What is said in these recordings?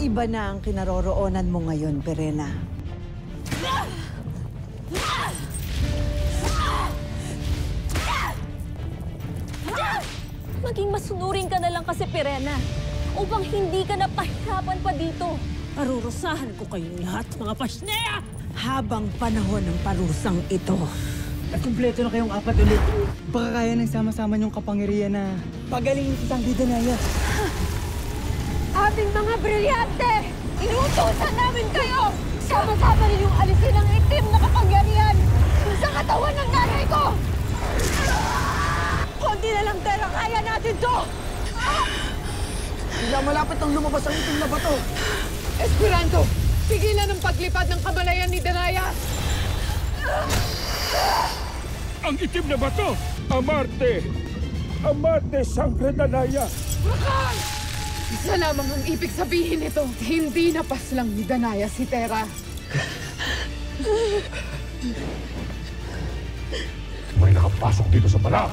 Iba na ang kinaroroonan mo ngayon, Verena. Maging masunurin ka na lang kasi, Verena. Upang hindi ka napahirapan pa dito. Parurusahan ko kayong lahat, mga pasneya! Habang panahon ng parusang ito, At kumpleto na kayong apat ulit. Baka kaya nang sama-sama niyong kapangyarihan na pagalingin kitang Danaya. Aming mga brilyante! Inuutosan namin kayo! Sama-sama ninyong alisin ang itim na kapangyarihan sa katawan ng nanay ko! Konti na lang, Tera! Kaya natin to! Bigla malapit ang lumabas ang itim na bato. Esperanto, pigilan ang paglipad ng kamalayan ni Danaya! Ang itim na bato! Amarte! Amarte Sangre Danaya! Bakal! Isa lamang ang ibig sabihin nito. Hindi napaslang ni Danaya si Tera. May nakapasok dito sa balak!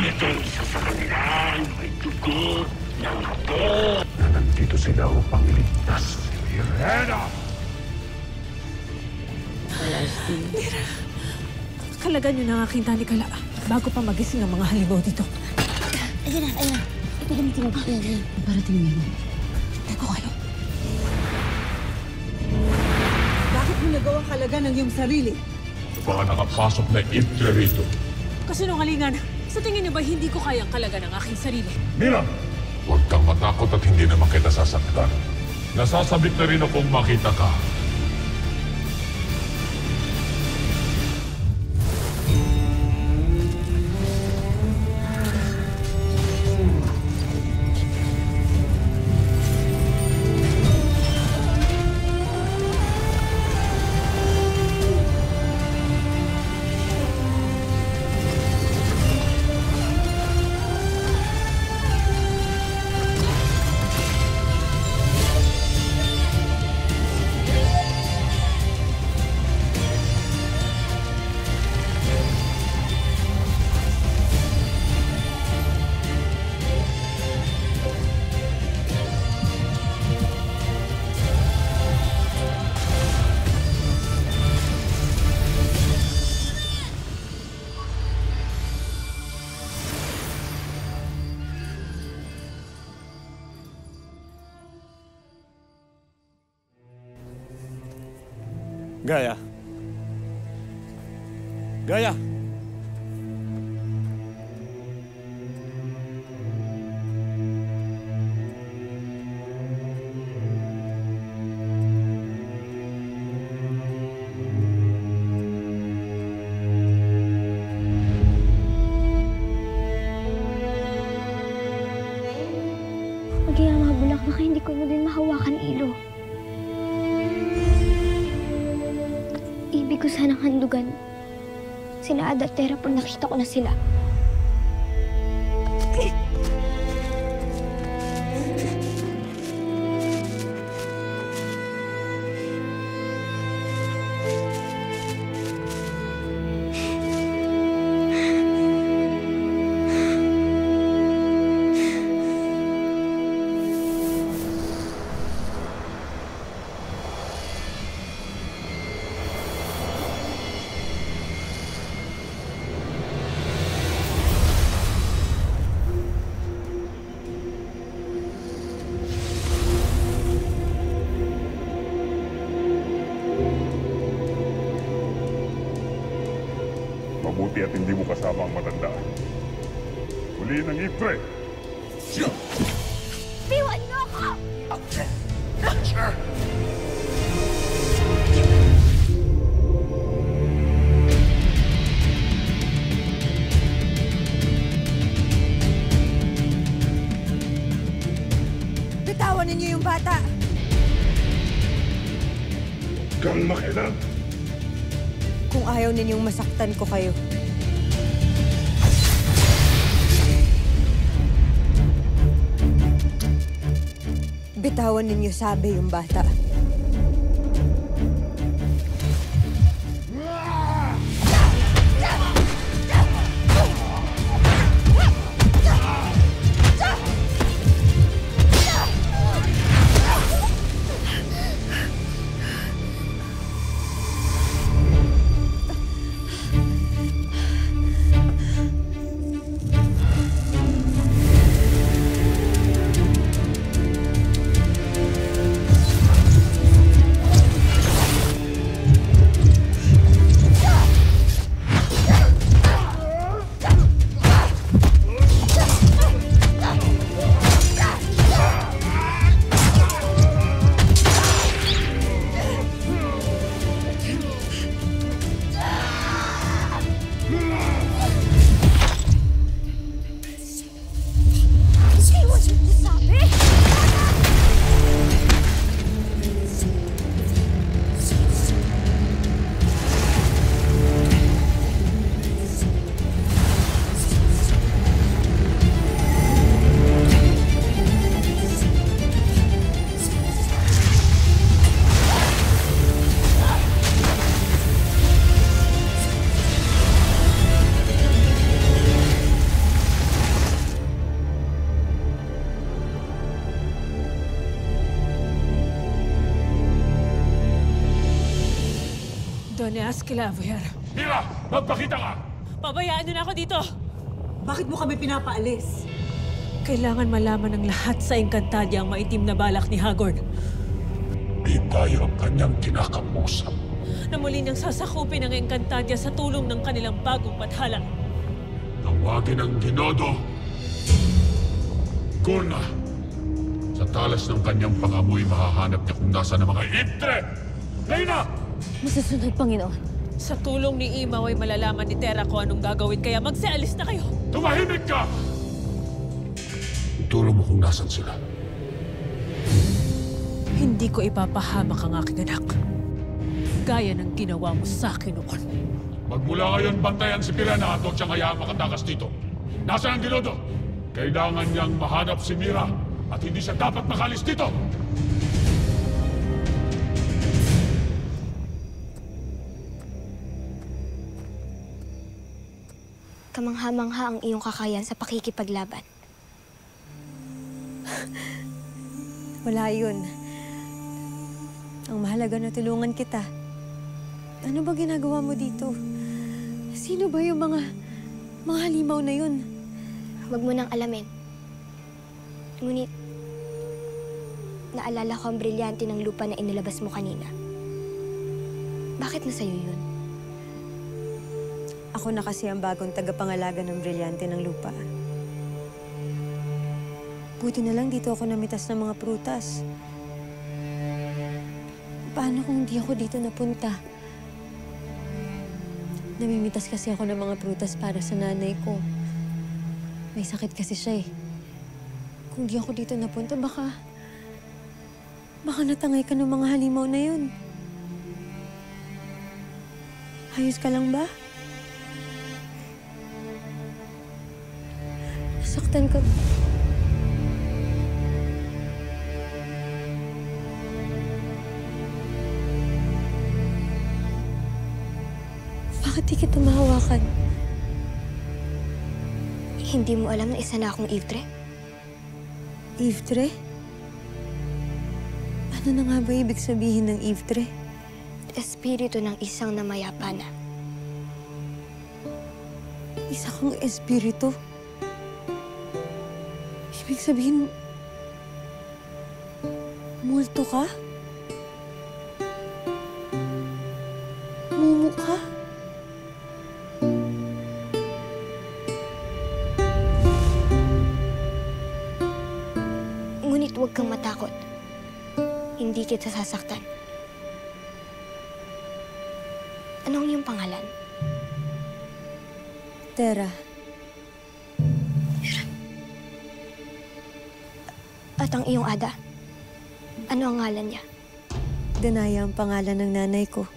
Ito isa sa kanilang may dugo ng apo na nandito sila upang iligtas si Verena! Kalagan niyo na ang aking tanikala bago pa magising ang mga halimaw dito. Ayan na. Ito gamitin mo. Ayan. parating ngayon. Teko kayo. Bakit mo nagawang kalagan ng iyong sarili? Baka nakapasok na Itre rito. Kasinungalingan, sa tingin niyo ba hindi ko kayang kalagan ang aking sarili? Mira! Huwag kang matakot at hindi naman kita sasaktan. Nasasabit na rin akong makita ka. Gaya. Gaya! Huwag kaya mabulak, baka hindi ko na din mahawakan ilo. Ibig ko sanang handugan sila Ada at Tera pag nakita ko na sila. Mabuti at hindi mo kasama ang matanda. Huli ng Itre! Biwan niyo ako! Bitawan ninyo yung bata! Kang makialam! Kung ayaw ninyong masaktan ko kayo. Bitawan ninyo, sabi yung bata. ni Askelav, Boyar. Mira! Magpakita ka! Pabayaan niyo na ako dito! Bakit mo kami pinapaalis? Kailangan malaman ng lahat sa Encantadia ang maitim na balak ni Hagorn. Di tayo ang kanyang kinakamusap. Na muli niyang sasakupin ang Encantadia sa tulong ng kanilang bagong pathala. Tawagin ang Ginodo. Kurna! Sa talas ng kanyang pangamoy, mahahanap niya kung nasa ng mga Itre! Reyna! Masusunod, Panginoon. Sa tulong ni Imaw ay malalaman ni Terra kung anong gagawin, kaya magsialis na kayo! Tumahimik ka! Ituro mo kung nasan sila. Hindi ko ipapahamak ang aking anak. Gaya ng ginawa mo sa akin noon. Magmula ngayon, bantayan si Pirena at huwag siyang hayaang makatakas dito. Nasaan ang Ginodo? Kailangan niyang mahanap si Mira at hindi siya dapat makalis dito! Kamangha-mangha ang iyong kakayan sa pakikipaglaban. Wala yun. Ang mahalaga na tulungan kita. Ano ba ginagawa mo dito? Sino ba yung mga halimaw na yun? Huwag mo nang alamin. Ngunit, naalala ko ang brilyante ng lupa na inilabas mo kanina. Bakit na sa'yo yun? Ako na kasi ang bagong tagapangalaga ng brilyante ng lupa. Buti na lang dito ako namitas ng mga prutas. Paano kung hindi ako dito napunta? Namimitas kasi ako ng mga prutas para sa nanay ko. May sakit kasi siya eh. Kung di ako dito napunta, baka natangay ka ng mga halimaw na yun. Ayos ka lang ba? Nasaktan ka ba? Bakit di kita mahawakan? Hindi mo alam na isa na akong Ivtre? Ivtre? Ano na nga ba ibig sabihin ng Ivtre? Espiritu ng isang namayapana. Isa kang espiritu? Ibig sabihin, multo ka? Mumu ka? Ngunit huwag kang matakot. Hindi kita sasaktan. Anong iyong pangalan? Terra. At ang iyong ada? Ano ang ngalan niya? Danaya ang pangalan ng nanay ko.